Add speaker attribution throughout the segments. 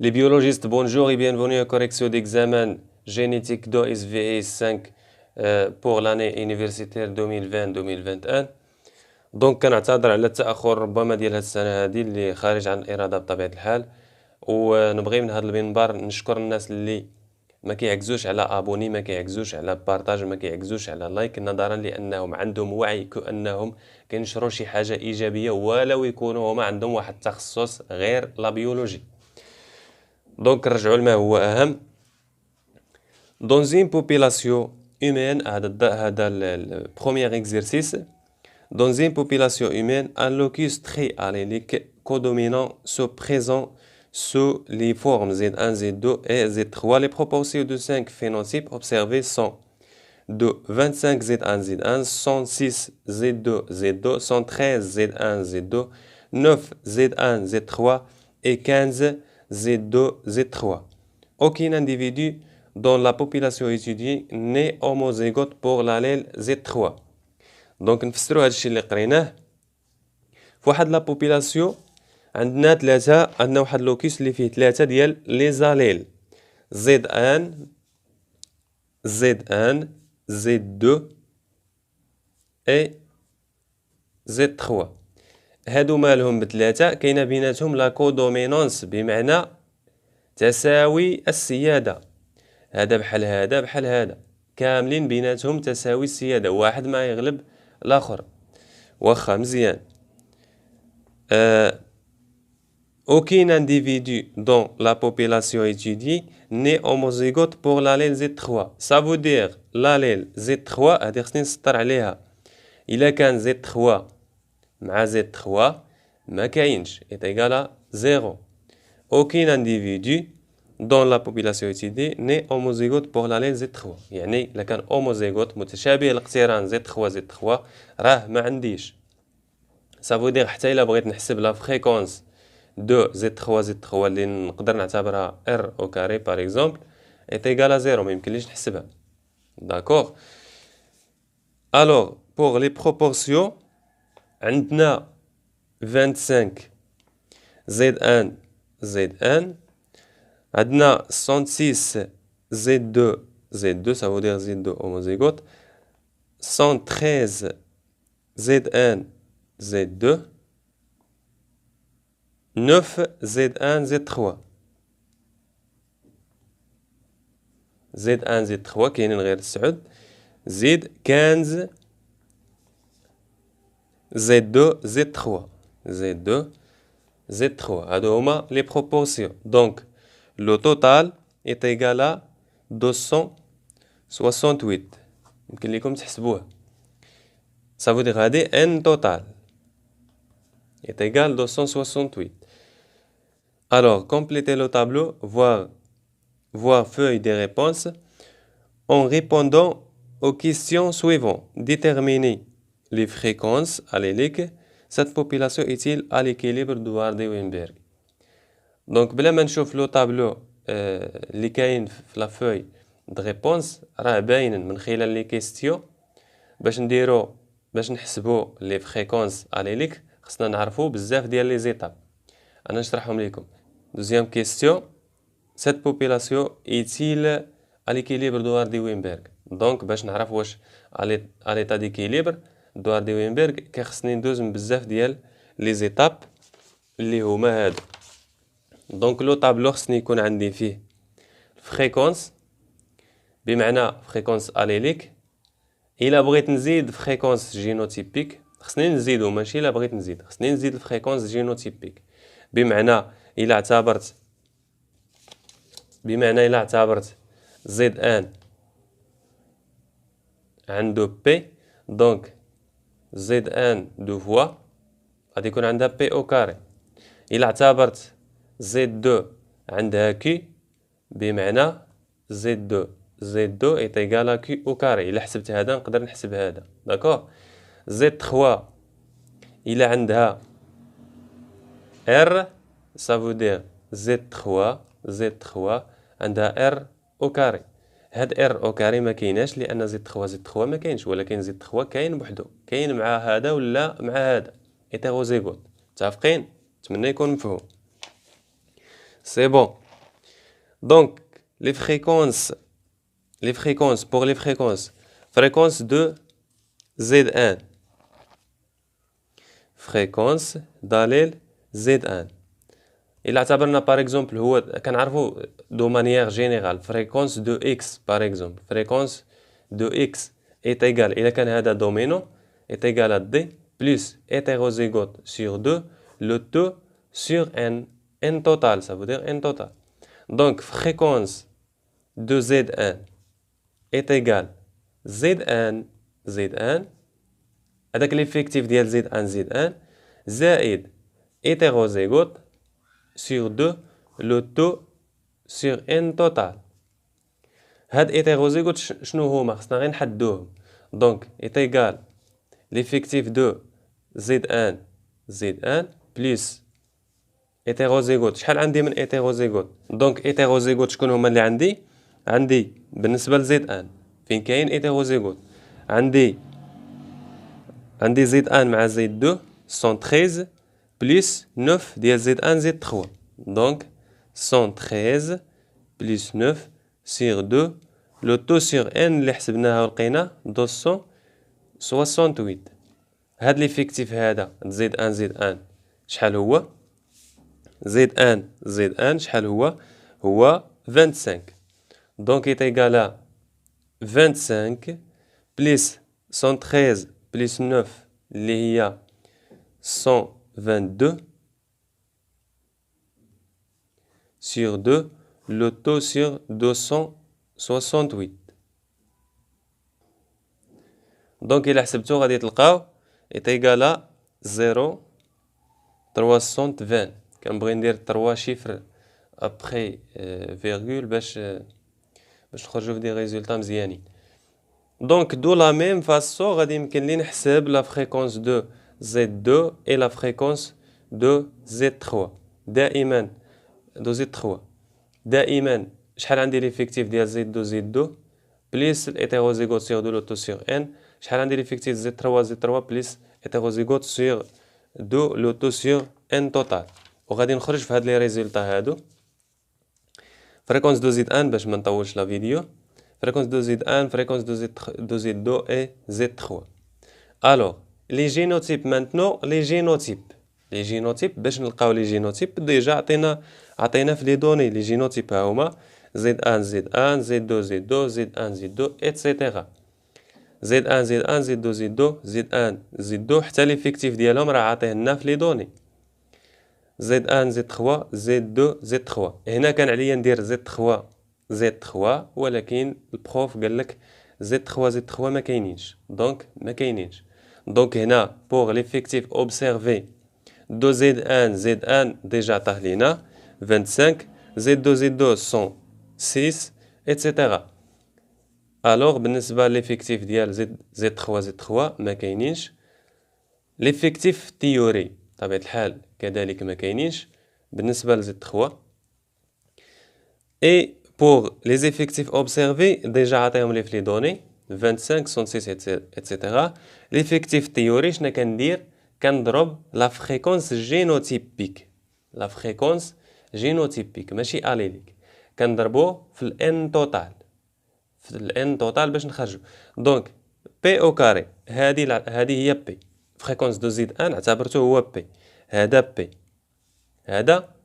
Speaker 1: Les biologistes, bonjour et bienvenue à correction d'examen génétique d'OSVE 5 pour l'année universitaire 2020-2021. دونك كنعتذر على التأخر ربما ديال هاد السنة هادي اللي خارج عن الإرادة بطبيعة الحال، ونبغي من هاد المنبر نشكر الناس اللي ما كيعكزوش على ابوني، ما كيعكزوش على بارطاج، ما كيعكزوش على لايك، نظرا لانهم عندهم وعي كانهم كينشروا شي حاجه ايجابيه ولو يكونوا هما عندهم واحد التخصص غير لا بيولوجي. دونك نرجعوا لما هو اهم. Dans une population humaine, هذا le premier exercice. Dans une population humaine, un locus très allélique codominant se présente sous les formes Z1, Z2 et Z3. Les proportions de 5 phénotypes observés sont de 25 Z1, Z1, 106 Z2, Z2, 113 Z1, Z2, 9 Z1, Z3 et 15 Z2, Z3. Aucun individu dans la population étudiée n'est homozygote pour l'allèle Z3. دونك نفسروا هادشي اللي قريناه. فواحد لا بوبيلاسيون عندنا واحد لوكيس اللي فيه 3 ديال لي زاليل Z1 Z1 Z2 اي Z3. هادو مالهم بثلاثه كاينه بيناتهم لا كودومينونس بمعنى تساوي السياده. هذا بحال هذا بحال هذا كاملين بيناتهم تساوي السياده، واحد ما يغلب الاخر. واخا مزيان. Aucun individu dans la population étudiée n'est homozygote pour l'allèle Z3. Ça veut dire l'allèle Z3 هادي خصني نسطر عليها. إلا كان Z3 مع Z3 ما كاينش est égal à 0. Aucun individu dans la population étudiée n'est homozygote pour l'allèle Z3. يعني إلا كان homozygote متشابه الاقتران Z3 Z3 راه ما عنديش. Ça veut dire حتى إلا بغيت نحسب لا فريكونس دو Z3 Z3 اللي نقدر نعتبرها R au carré par exemple est égal à 0، ما يمكنليش نحسبها. D'accord. Alors pour les proportions عندنا 25 Z1 Z1 عندنا 106 Z2 Z2 ça veut dire Z2 homozygote 113 Z1 Z2 9 Z1 Z3 Z1 Z3 كاينين غير السعود زيد 15 Z2 Z3 Z2 Z3 هادو هما لي بروبورسيون. دونك لو توتال est égal à 268. يمكن لكم تحسبوه. Ça veut dire هادي n total est égal à 268. Alors, complétez le tableau, voir feuille des réponses en répondant aux questions suivantes. Déterminez les fréquences alléliques. Cette population est-il à l'équilibre de Wardé-Weinberg? Donc, بلا ما نشوف لو طابلو اللي كاين في لا فوي د ريبونس راه باين من خلال لي كيستيون باش نحسبوا لي فريكونس اليليك خصنا نعرفوا بزاف ديال لي زيتاب. انا نشرحهم لكم. Deuxième question, cette population est-il à l'équilibre de Wardé-Weinberg? Donc باش نعرف واش à l'état d'équilibre de Wardé-Weinberg كيخصني ندوز من بزاف ديال لي زيتاب اللي هما هادو. دونك لو طابلو خصني يكون عندي فيه فريكونس بمعنى فريكونس اليليك. الا بغيت نزيد فريكونس جينوتيبيك خصني نزيدو، ماشي الا بغيت نزيد خصني نزيد الفريكونس جينوتيبيك بمعنى الا اعتبرت Z1 عنده P دونك Z1 دو فوا غادي يكون عندها P او كاري. الا اعتبرت Z2 عندها Q بمعنى Z2 est égal à Q au carré. الا حسبت هذا نقدر نحسب هذا. داكور. Z3 الا عندها R ça veut dire Z3 عندها R au carré. هاد R au carré ما كايناش لان Z3 ما كاينش، ولكن Z3 كاين بوحدو، كاين مع هذا ولا مع هذا هيتيروزيغوت. متفقين؟ نتمنى يكون مفهوم. سي بون. Donc, les fréquences pour les fréquences, fréquence de Z1, fréquence دليل Z1. إلا اعتبرنا par exemple هو كنعرفو de manière générale fréquence de X par exemple, fréquence de X est égale, إلا كان هذا دومينو est égal à D plus hétérozygote sur 2, le 2 sur n total, ça veut dire n total. Donc fréquence de Z1 est égal Z1 هذاك l'effectif ديال Z1 زائد hétérozygote sur 2 le taux sur n total. هاد hétérozygote شنو هما خصنا غير نحدوهم. Donc est égal l'effectif de Z1 plus hétérozygote. شحال عندي من hétérozygote؟ donc hétérozygote شكون هما اللي عندي بالنسبة ل Z1 فين كاين hétérozygote عندي Z1 مع Z2 113 plus 9 ديال Z1 Z3 donc 113 plus 9 sur 2 le taux sur n اللي حسبناها ولقينا 268. هاد l'effectif هذا Z1 شحال هو؟ Z1 شحال هو 25. donc est égal à 25 plus 113 plus 9 اللي هي 122 sur 2 le taux sur 268. donc إلا حسبتو غادي تلقاو est égal à 0,320. كنبغي ندير 3 chiffres après virgule باش نخرجو في دي ريزولطا مزيانين. donc de la même façon غادي يمكن لي نحسب la fréquence de Z2 et la fréquence de Z3 دائما شحال عندي l'effectif ديال Z2 plus hétérozygote sur 2 le taux sur n شحال عندي l'effectif Z3 plus hétérozygote sur 2 le taux sur n total. وغادي نخرج في هاد لي ريزولطا هادو. fréquence de Z1 باش ما نطولش لا فيديو. fréquence de Z1, fréquence de Z2 et Z3. Alors, les génotypes maintenant, les génotypes باش نلقاو les génotypes déjà عطينا في les données les génotypes هما Z1 Z2 etc. Z2 حتى l'effectif ديالهم راه عاطيه لنا في les données. Z1 Z3 هنا كان عليا ندير Z3 ولكن البروف قال لك Z3 ما كاينينش دونك هنا pour l'effectif observé de Z1 déjà عطاه لينا 25 Z2 106 etc. alors بالنسبة l'effectif ديال Z3 ما كاينينش. l'effectif théorie بطبيعة الحال كذلك ما كاينينش بالنسبة ل Z3. et pour les effectifs observés déjà عطيهم لي في لي données 25 106 etc. l'effectif théorie شنا كندير كنضرب la fréquence génotypique ماشي allelique كنضربو في ال n total باش نخرجو. donc P au carré هذه هي P fréquence de Z1 اعتبرته هو P هذا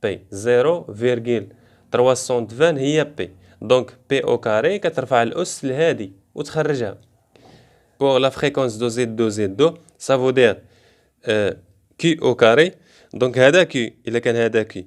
Speaker 1: P 0,320 هي P. donc P au carré كترفع الأس لهادي وتخرجها. pour la fréquence de Z2 ça veut dire Q au carré. donc هذا Q إلا كان هذا Q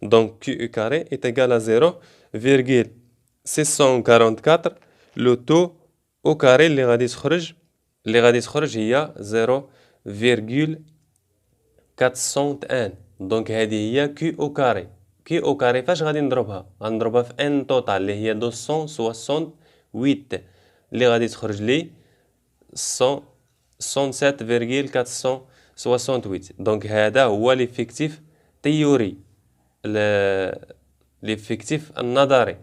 Speaker 1: donc Q au carré est égal à 0,644 le taux au carré اللي غادي تخرج هي 0,401. donc هذه هي Q au carré. Q au carré فاش غادي نضربها؟ غنضربها في n total اللي هي 268 اللي غادي تخرج لي 167,468. donc هذا هو l'effectif théorie l'effectif النظري.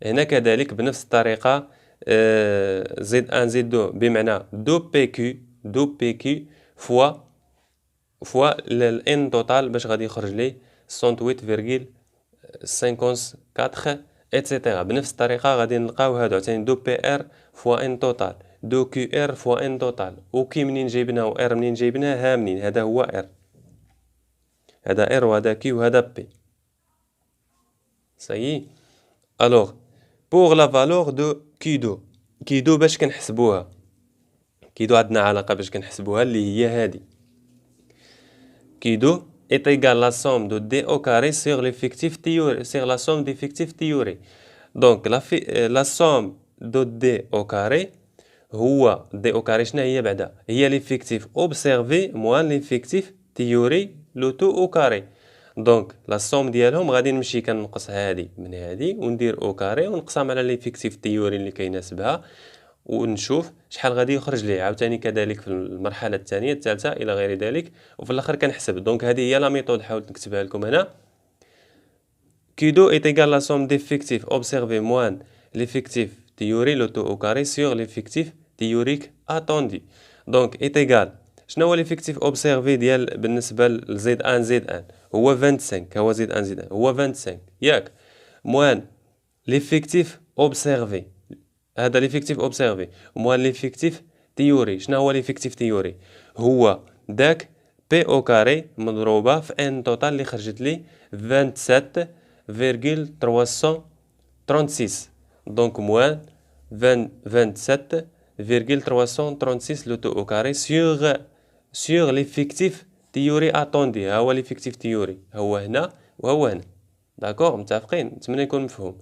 Speaker 1: هنا كذلك بنفس الطريقة Z1 Z2 بمعنى 2PQ فوا ال n total باش غادي يخرج لي 68,468. 54 اتسيتيرا. بنفس الطريقة غادي نلقاو هادو عاوتاني دو بي ار فوا ان توتال، دو كيو ار فوا ان توتال، و كي منين جايبناه و ار منين جايبناه، ها منين، هذا هو ار، هذا ار وهذا كي وهذا بي. سايي. الوغ بوغ لا فالور دو كيدو، كيدو باش كنحسبوها، كيدو عندنا علاقة باش كنحسبوها اللي هي هادي. كيدو est égal la somme de d au carré sur l'effectif théorique, sur la somme d'effectifs théoriques. Donc la somme de d au carré هو d au carré شنو هي بعدا؟ هي l'effectif observé moins l'effectif théorique le tout au carré. دونك لا سوم ديالهم غادي نمشي كنقص هادي من هادي وندير او كاري ونقسم على ليفيكتيف تيوري اللي كيناسبها ونشوف شحال غادي يخرج ليه. عاوتاني كذلك في المرحله الثانيه الثالثه الى غير ذلك، وفي الاخر كنحسب. دونك هذه هي لا ميثود حاولت نكتبها لكم هنا. كيدو ايت ايغال لا سوم ديفيكتيف اوبسيرفي موان ليفيكتيف تيوري لو تو او كاري سور ليفيكتيف تيوريك اتوندي. دونك ايت ايغال شنو هو ليفيكتيف اوبسيرفي ديال بالنسبه لزيد ان زيد ان؟ هو 25. هو زيد ان زيد ان هو 25 ياك، موان ليفيكتيف اوبسيرفي، هذا ليفيكتيف اوبسيرفي موان ليفيكتيف تيوري. شنو هو ليفيكتيف تيوري؟ هو داك بي او كاري مضروبه في ان توتال اللي خرجت لي 27,336. دونك موان 27,336 لو تو او كاري sur l'effectif تيوري اتوندي. ها هو ليفيكتيف تيوري، هو هنا وهو هنا. داكوغ متفقين؟ نتمنى يكون مفهوم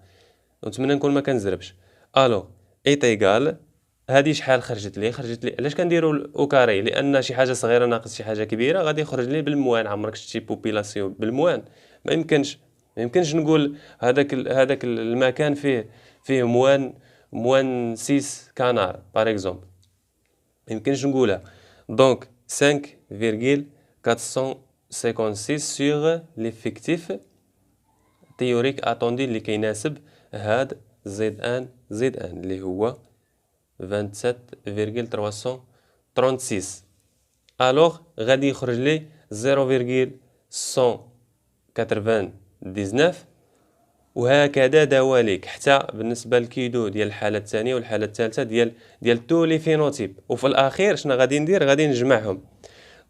Speaker 1: ونتمنى نكون ما كنزربش. الو ايت ايغال هادي شحال خرجت لي؟ خرجت لي علاش كنديروا او كاري؟ لان شي حاجه صغيره ناقص شي حاجه كبيره غادي يخرج لي بالموان. عمرك شتي بوبيلاسيون بالموان؟ ما يمكنش نقول هذاك المكان فيه موان 6 كانار باغ اكزومبل، ما يمكنش نقولها. دونك 5,456 sur l'effectif théorique attendu اللي كيناسب هاد زد ان اللي هو 27,336. الوغ غادي يخرج لي 0,199 وهكذا دواليك حتى بالنسبه للكيدو ديال الحاله الثانيه والحاله الثالثه ديال تو لي فينوتيب. وفي الاخير شنو غادي ندير؟ غادي نجمعهم.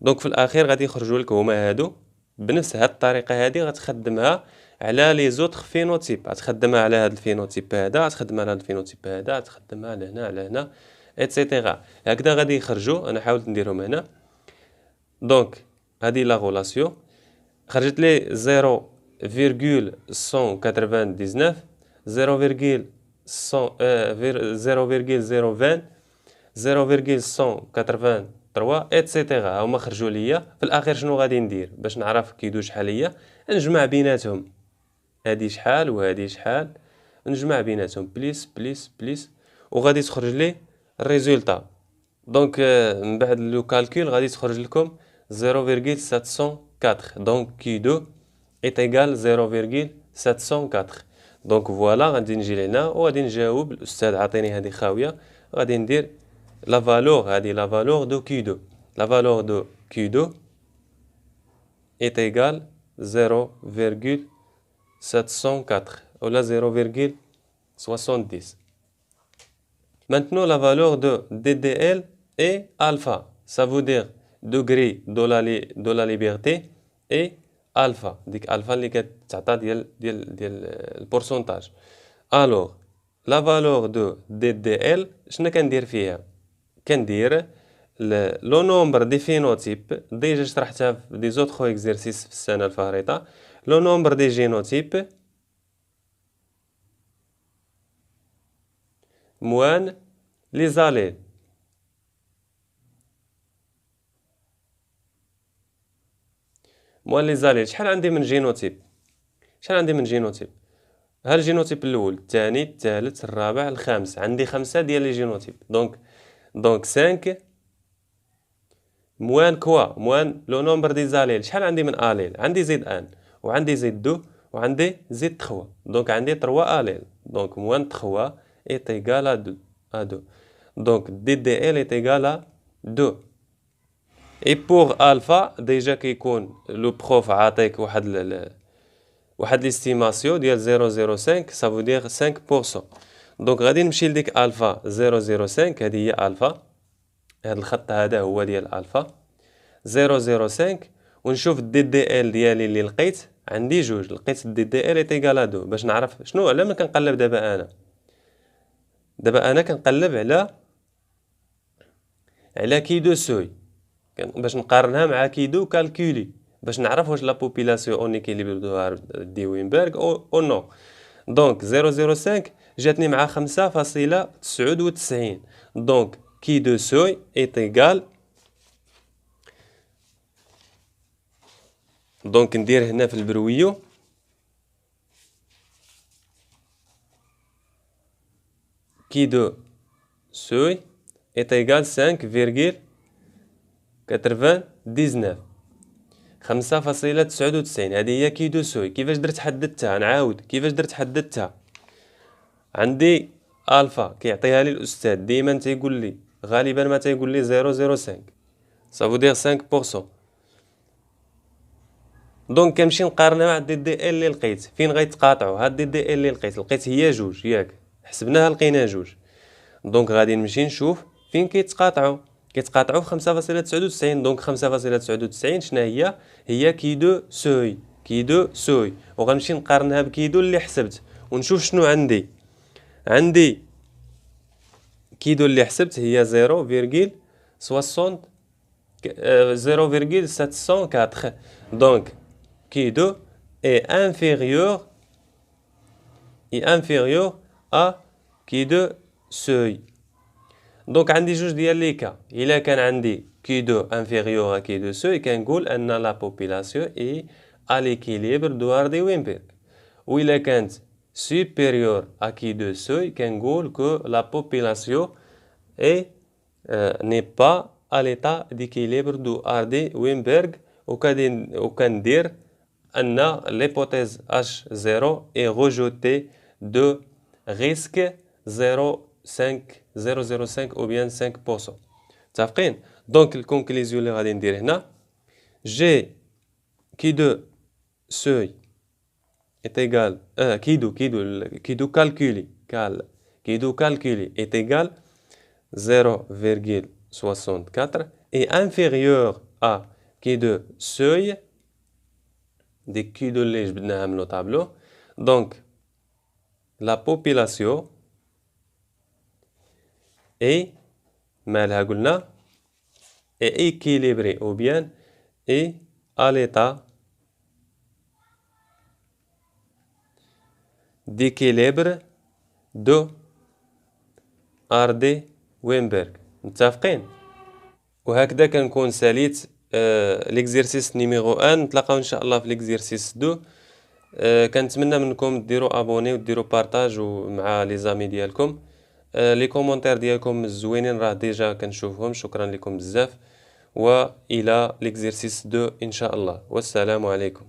Speaker 1: دونك في الاخير غادي يخرجوا لك هما هادو بنفس هاد الطريقه. هادي غتخدمها على لي زوتر فينوتيب، غتخدمها على هاد الفينوتيب هذا، غتخدمها على هاد الفينوتيب هذا، غتخدمها على هنا على هنا ايتترا. هكذا غادي يخرجوا. انا حاولت نديرهم هنا. دونك هادي لا غولاسيون خرجت لي 0,199 0,020 0,183 ايتترا. هما خرجوا ليا. في الاخير شنو غادي ندير باش نعرف كيدو شحال هي؟ نجمع بيناتهم، هادي شحال وهادي شحال، نجمع بيناتهم بليس بليس بليس وغادي تخرج لي الريزولطا. دونك من بعد لو كالكول غادي تخرج لكم 0,704. دونك كيدو est égal 0,704. دونك فوالا غادي نجي لهنا وغادي نجاوب. الاستاذ عطيني هذه خاويه، غادي ندير لا فالور. هذه لا فالور دو كيدو، لا فالور دو كيدو est égal 0,704 ولا 0,70. Maintenant la valeur de DDL est alpha, ça veut dire degré de la liberté est alpha. ديك alpha اللي كتعطى ديال البورسونتاج. alors la valeur de DDL شنو كندير فيها؟ كندير لو نومبر دي فينوتيب. ديجا شرحتها في دي زوتخو اكزرسيس في السنه الفارطه. لو نومبر دي جينوتيب موان لي زاليل. موان لي زاليل شحال عندي من جينوتيب؟ شحال عندي من جينوتيب؟ ها الجينوتيب الاول، الثاني، الثالث، الرابع، الخامس. عندي 5 ديال لي جينوتيب. دونك 5 موان كوا موان لو نومبر دي زاليل. شحال عندي من اليل؟ عندي زيد ان وعندي زيد دو وعندي زيد 3. دونك عندي 3 اليل. دونك موان 3 est égal à 2. Donc DDL est égal à 2. Et pour alpha déjà كيكون لو بروف عاطيك واحد واحد ليستيماسيون ديال 0.05 سافو دير 5%. دونك غادي نمشي لديك الفا 0.05 هذه هي الفا، هاد الخط هذا هو ديال الفا 0.05 ونشوف الدي دي ال ديالي اللي لقيت عندي جوج، لقيت الدي دي ال ايت ايكال ا 2 باش نعرف شنو على من كنقلب دابا انا كنقلب على كيدو سوي باش نقارنها مع كيدو كالكولي باش نعرف واش لا بوبولاسيون اون ايكيليبر دي وينبرغ او نو. دونك 0.05 جاتني مع 5.99. دونك كي دو سوي ايت ايكال، دونك ندير هنا في البرويو كي دو سوي ايت ايكال 5.99. 5.99 هذه هي كي دو سوي. كيفاش درت حددتها؟ نعاود كيفاش درت حددتها. عندي الفا كيعطيها لي الاستاذ ديما تيقول لي غالبا ما تيقول لي 0.05 صافو دير 5%. دونك كنمشي نقارنها مع دي دي ال اللي لقيت. فين غيتقاطعوا هاد دي دي ال اللي لقيت هي جوج ياك، حسبناها لقينا جوج. دونك غادي نمشي نشوف فين كيتقاطعوا في 5.99. دونك 5.99 شنو هي كيدو سوي وغنمشي نقارنها بكيدو اللي حسبت ونشوف شنو عندي كيدو اللي حسبت هي 0.704. دونك كيدو est inférieur à كيدو سوي. دونك عندي جوج ديال لي كا. الا كان عندي كيدو انفيريور ا كيدو سوي كنقول ان لا بوبولاسيون اي ا ليكيليبر دوار دي وينبرغ، و الا كانت سوبيريور ا كيدو سوي كنقول كو لا بوبولاسيون اي ني با ا ليتا ديكيليبر دوار دي وينبرغ. وكندير ان ليبوتيز H0 est rejetée de risque 0.5 ou bien 5%. متفقين؟ دونك الكونكليزيون اللي غادي ندير هنا جي كيدو سوي est égal كيدو كالكولي est égal 0.64 et inférieur à كيدو سوي ديك كيدو اللي جبدناها من لو طابلو. دونك لا بوبولاسيون اي مالها قلنا اي équilibré ou bien اي à l'état d'équilibre de RD وينبرغ. متفقين؟ وهكذا كنكون ساليت ليكزيرسيس نيميرو 1. نتلاقاو ان شاء الله في ليكزيرسيس 2. كنتمنى منكم ديروا ابوني وديروا بارطاج مع لي زامي ديالكم. لي كومونتير ديالكم زوينين راه ديجا كنشوفهم. شكرا لكم بزاف والى ليكزيرسيس 2 ان شاء الله. والسلام عليكم.